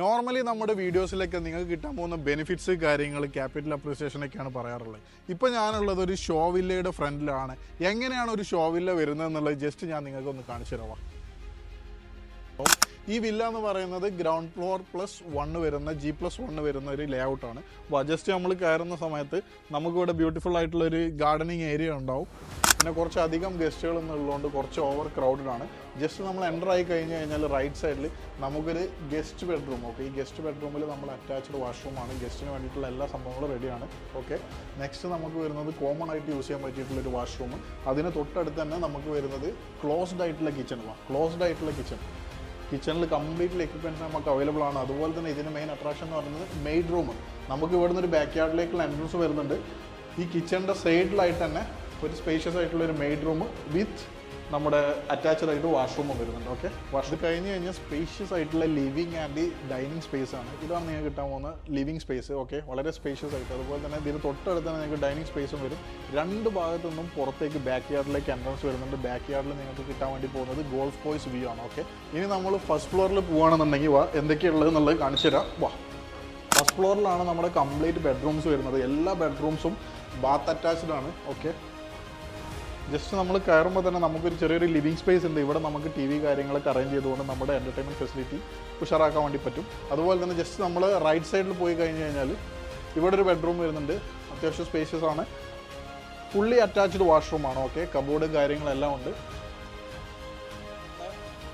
Normally നമ്മുടെ വീഡിയോസിലൊക്കെ നിങ്ങൾക്ക് കിട്ടാൻ പോകുന്ന ബെനിഫിറ്റ്സ് കാര്യങ്ങൾ ക്യാപിറ്റൽ അപ്രീസിയേഷനൊക്കെയാണ് പറയാറുള്ളത്. ഇപ്പോൾ ഞാനുള്ളത് ഒരു ഷോ വില്ലയുടെ ഫ്രണ്ടിലാണ്. എങ്ങനെയാണ് ഒരു ഷോ വില്ല വരുന്നത് എന്നുള്ളത് ജസ്റ്റ് ഞാൻ നിങ്ങൾക്കൊന്ന് കാണിച്ചു തരാം. ഈ വില്ല എന്ന് പറയുന്നത് ഗ്രൗണ്ട് ഫ്ലോർ +1 വരുന്ന G+1 വരുന്ന ഒരു ലേ ഔട്ടാണ്. ജസ്റ്റ് നമ്മൾ കയറുന്ന സമയത്ത് നമുക്കിവിടെ ബ്യൂട്ടിഫുൾ ആയിട്ടുള്ളൊരു ഗാർഡനിങ് ഏരിയ ഉണ്ടാവും. പിന്നെ കുറച്ചധികം ഗസ്റ്റുകൾ എന്നുള്ളതുകൊണ്ട് കുറച്ച് ഓവർ ക്രൗഡഡ് ആണ്. ജസ്റ്റ് നമ്മൾ എൻ്റർ ആയി കഴിഞ്ഞ് കഴിഞ്ഞാൽ റൈറ്റ് സൈഡിൽ നമുക്കൊരു ഗസ്റ്റ് ബെഡ്റൂം. ഓക്കെ, ഈ ഗസ്റ്റ് ബെഡ്റൂമിൽ നമ്മൾ അറ്റാച്ച്ഡ് വാഷ്റൂമാണ്. ഗസ്റ്റിന് വേണ്ടിയിട്ടുള്ള എല്ലാ സംഭവങ്ങളും റെഡിയാണ്. ഓക്കെ, നെക്സ്റ്റ് നമുക്ക് വരുന്നത് കോമൺ ആയിട്ട് യൂസ് ചെയ്യാൻ പറ്റിയിട്ടുള്ളൊരു വാഷ്റൂം. അതിന് തൊട്ടടുത്ത് തന്നെ നമുക്ക് വരുന്നത് ക്ലോസ്ഡ് ആയിട്ടുള്ള കിച്ചണിൽ കംപ്ലീറ്റ്ലി എക്യുപ്മെൻറ്റ്സ് നമുക്ക് അവൈലബിൾ ആണ്. അതുപോലെ തന്നെ ഇതിന് മെയിൻ അട്രാക്ഷൻ എന്ന് പറയുന്നത് മെയ്ഡ് റൂം. നമുക്ക് ഇവിടുന്ന് ഒരു ബാക്ക് യാർഡിലേക്കുള്ള എൻട്രൻസ് വരുന്നുണ്ട്. ഈ കിച്ചണിൻ്റെ സൈഡിലായിട്ട് തന്നെ ഒരു സ്പേഷ്യസ് ആയിട്ടുള്ളൊരു മെയ്ഡ് റൂം വിത്ത് നമ്മുടെ അറ്റാച്ച്ഡ് ആയിട്ട് വാഷ്റൂമും വരുന്നുണ്ട്. ഓക്കെ, വാഷ് കഴിഞ്ഞ് കഴിഞ്ഞാൽ സ്പേഷ്യസ് ആയിട്ടുള്ള ലിവിങ് ആൻഡ് ഡൈനിങ് സ്പേസ് ആണ്. ഇതാണ് നിങ്ങൾക്ക് കിട്ടാൻ പോകുന്ന ലിവിങ് സ്പേസ്. ഓക്കെ, വളരെ സ്പേഷ്യസ് ആയിട്ട്. അതുപോലെ തന്നെ ഇതിന് തൊട്ടടുത്ത് തന്നെ നിങ്ങൾക്ക് ഡൈനിങ് സ്പേസും വരും. രണ്ട് ഭാഗത്തു നിന്നും പുറത്തേക്ക് ബാക്ക് യാർഡിലേക്ക് എൻട്രൻസ് വരുന്നുണ്ട്. ബാക്ക് യാർഡിൽ നിങ്ങൾക്ക് കിട്ടാൻ വേണ്ടി പോകുന്നത് ഗോൾഫ് കോഴ്സ് വ്യൂ ആണ്. ഓക്കെ, ഇനി നമ്മൾ ഫസ്റ്റ് ഫ്ലോറിൽ പോകുകയാണെന്നുണ്ടെങ്കിൽ എന്തൊക്കെയുള്ളത് എന്നുള്ളത് കാണിച്ചു തരാം. ഫസ്റ്റ് ഫ്ലോറിലാണ് നമ്മുടെ കംപ്ലീറ്റ് ബെഡ്റൂംസ് വരുന്നത്. എല്ലാ ബെഡ്റൂംസും ബാത്ത് അറ്റാച്ച്ഡ് ആണ്. ഓക്കെ, ജസ്റ്റ് നമ്മൾ കയറുമ്പോൾ തന്നെ നമുക്കൊരു ചെറിയൊരു ലിവിങ് സ്പേസ് ഉണ്ട്. ഇവിടെ നമുക്ക് TV കാര്യങ്ങളൊക്കെ അറേഞ്ച് ചെയ്തുകൊണ്ട് നമ്മുടെ എൻ്റർടൈൻമെൻറ്റ് ഫെസിലിറ്റി ഉഷാറാക്കാൻ വേണ്ടി പറ്റും. അതുപോലെ തന്നെ ജസ്റ്റ് നമ്മൾ റൈറ്റ് സൈഡിൽ പോയി കഴിഞ്ഞ് കഴിഞ്ഞാൽ ഇവിടെ ഒരു ബെഡ്റൂം വരുന്നുണ്ട്. അത്യാവശ്യം സ്പേഷ്യസ് ആണ്. ഫുള്ളി അറ്റാച്ച്ഡ് വാഷ്റൂമാണ്. ഓക്കെ, കബോർഡ് കാര്യങ്ങളെല്ലാം ഉണ്ട്.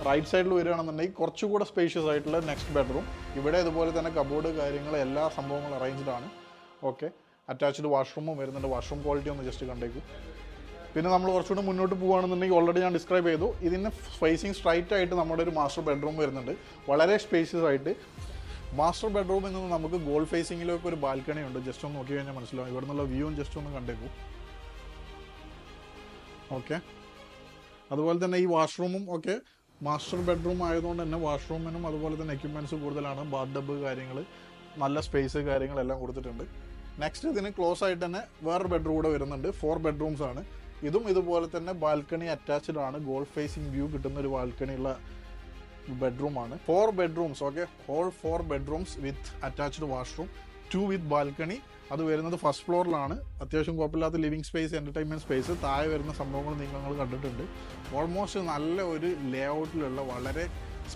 റൈറ്റ് സൈഡിൽ വരികയാണെന്നുണ്ടെങ്കിൽ കുറച്ചുകൂടെ സ്പേഷ്യസ് ആയിട്ടുള്ള നെക്സ്റ്റ് ബെഡ്റൂം. ഇവിടെ ഇതുപോലെ തന്നെ കബോർഡ് കാര്യങ്ങൾ എല്ലാ സംഭവങ്ങളും അറേഞ്ച്ഡ് ആണ്. ഓക്കെ, അറ്റാച്ച്ഡ് വാഷ്റൂമും വരുന്നുണ്ട്. വാഷ്റൂം ക്വാളിറ്റി ഒന്ന് ജസ്റ്റ് കണ്ടേക്കും. പിന്നെ നമ്മൾ കുറച്ചുകൂടെ മുന്നോട്ട് പോകുകയാണെന്നുണ്ടെങ്കിൽ ഓൾറെഡി ഞാൻ ഡിസ്ക്രൈബ് ചെയ്തു. ഇതിന് ഫേസിങ് സ്ട്രൈറ്റ് ആയിട്ട് നമ്മുടെ ഒരു മാസ്റ്റർ ബെഡ്റൂം വരുന്നുണ്ട്. വളരെ സ്പേഷ്യസ് ആയിട്ട്. മാസ്റ്റർ ബെഡ്റൂമിൽ നിന്ന് നമുക്ക് ഗോൾ ഫേസിങ്ങിലേക്ക് ഒരു ബാൽക്കണി ഉണ്ട്. ജസ്റ്റ് ഒന്ന് നോക്കി കഴിഞ്ഞാൽ മനസ്സിലാവും. ഇവിടെ നിന്നുള്ള വ്യൂവും ജസ്റ്റ് ഒന്ന് കണ്ടേക്കും. ഓക്കെ, അതുപോലെ തന്നെ ഈ വാഷ്റൂമും ഒക്കെ മാസ്റ്റർ ബെഡ്റൂം ആയതുകൊണ്ട് തന്നെ വാഷ്റൂമിനും അതുപോലെ തന്നെ എക്യുപ്മെൻറ്റ്സ് കൂടുതലാണ്. ബാത്ത് ടബ് കാര്യങ്ങൾ, നല്ല സ്പേസ് കാര്യങ്ങളെല്ലാം കൊടുത്തിട്ടുണ്ട്. നെക്സ്റ്റ് ഇതിന് ക്ലോസ് ആയിട്ട് തന്നെ വേറൊരു ബെഡ്റൂം കൂടെ വരുന്നുണ്ട്. 4 ബെഡ്റൂംസ് ആണ്. ഇതും ഇതുപോലെ തന്നെ ബാൽക്കണി അറ്റാച്ച്ഡ് ആണ്. ഗോൾഫ് ഫേസിങ് വ്യൂ കിട്ടുന്ന ഒരു ബാൽക്കണിയുള്ള ബെഡ്റൂമാണ്. 4 bedrooms. Okay, hall 4 bedrooms with attached washroom, 2 with balcony. അത് വരുന്നത് ഫസ്റ്റ് ഫ്ലോറിലാണ്. അത്യാവശ്യം കുഴപ്പമില്ലാത്ത ലിവിങ് സ്പേസ്, എൻ്റർടൈൻമെൻറ്റ് സ്പേസ്. താഴെ വരുന്ന സംഭവങ്ങൾ നിങ്ങൾ കണ്ടിട്ടുണ്ട്. ഓൾമോസ്റ്റ് നല്ല ഒരു ലേ ഔട്ടിലുള്ള വളരെ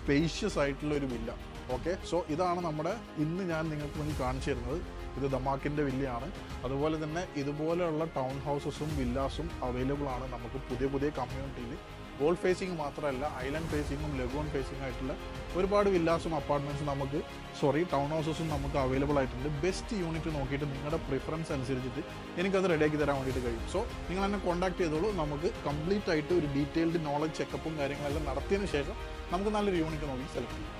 സ്പേഷ്യസ് ആയിട്ടുള്ള ഒരു വില്ല. ഓക്കെ, സോ ഇതാണ് നമ്മുടെ ഇന്ന് ഞാൻ നിങ്ങൾക്ക് മുന്നിൽ കാണിച്ചു തരുന്നത്. ഇത് ദമാക്കിൻ്റെ വില്ലയാണ്. അതുപോലെ തന്നെ ഇതുപോലെയുള്ള ടൗൺ ഹൗസസും വില്ലാസും അവൈലബിൾ ആണ് നമുക്ക് പുതിയ കമ്മ്യൂണിറ്റിയിൽ. ഗോൾഫ് ഫേസിങ് മാത്രമല്ല, ഐലൻഡ് ഫേസിങ്ങും ലഗൂൺ ഫേസിങ്ങും ആയിട്ടുള്ള ഒരുപാട് വില്ലാസും അപ്പാർട്ട്മെൻറ്റ്സും ടൗൺ ഹൗസസും നമുക്ക് അവൈലബിൾ ആയിട്ടുണ്ട്. ബെസ്റ്റ് യൂണിറ്റ് നോക്കിയിട്ട് നിങ്ങളുടെ പ്രിഫറൻസ് അനുസരിച്ചിട്ട് എനിക്കത് റെഡിയാക്കി തരാൻ വേണ്ടിയിട്ട് കഴിയും. സോ നിങ്ങൾ എന്നെ കോൺടാക്ട് ചെയ്തോളൂ. നമുക്ക് കംപ്ലീറ്റ് ആയിട്ട് ഒരു ഡീറ്റെയിൽഡ് നോളജ് ചെക്കപ്പും കാര്യങ്ങളെല്ലാം നടത്തിയതിന് ശേഷം നമുക്ക് നല്ലൊരു യൂണിറ്റ് നോക്കി സെലക്ട് ചെയ്യാം.